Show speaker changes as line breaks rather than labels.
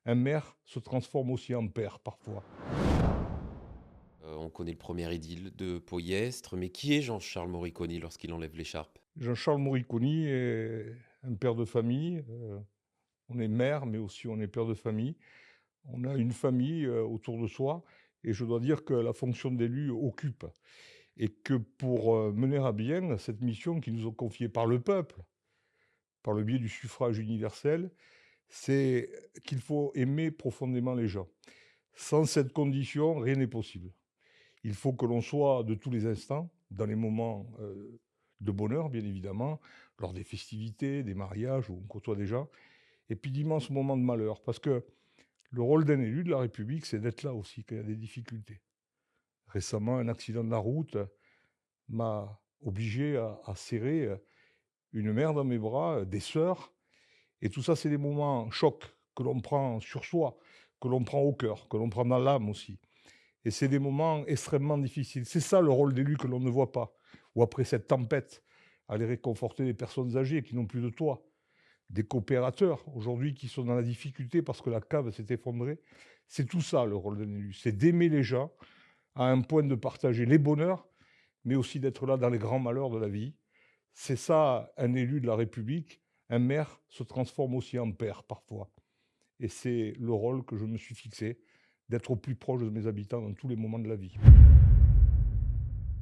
un maire se transforme aussi en père parfois.
On connaît le premier édile de Poyestre, mais qui est Jean-Charles Moriconi lorsqu'il enlève l'écharpe?
Jean-Charles Moriconi est un père de famille. On est maire, mais aussi on est père de famille. On a une famille autour de soi, et je dois dire que la fonction d'élu occupe. Et que pour mener à bien cette mission qui nous est confiée par le peuple, par le biais du suffrage universel, c'est qu'il faut aimer profondément les gens. Sans cette condition, rien n'est possible. Il faut que l'on soit de tous les instants, dans les moments de bonheur, bien évidemment, lors des festivités, des mariages où on côtoie des gens, et puis d'immenses moments de malheur. Parce que le rôle d'un élu de la République, c'est d'être là aussi quand il y a des difficultés. Récemment, un accident de la route m'a obligé à serrer une mère dans mes bras, des sœurs, et tout ça, c'est des moments chocs que l'on prend sur soi, que l'on prend au cœur, que l'on prend dans l'âme aussi. Et c'est des moments extrêmement difficiles. C'est ça le rôle d'élu que l'on ne voit pas. Ou après cette tempête, aller réconforter des personnes âgées qui n'ont plus de toit, des coopérateurs aujourd'hui qui sont dans la difficulté parce que la cave s'est effondrée. C'est tout ça le rôle d'un élu, c'est d'aimer les gens à un point de partager les bonheurs, mais aussi d'être là dans les grands malheurs de la vie. C'est ça un élu de la République. Un maire se transforme aussi en père parfois. Et c'est le rôle que je me suis fixé, d'être au plus proche de mes habitants dans tous les moments de la vie.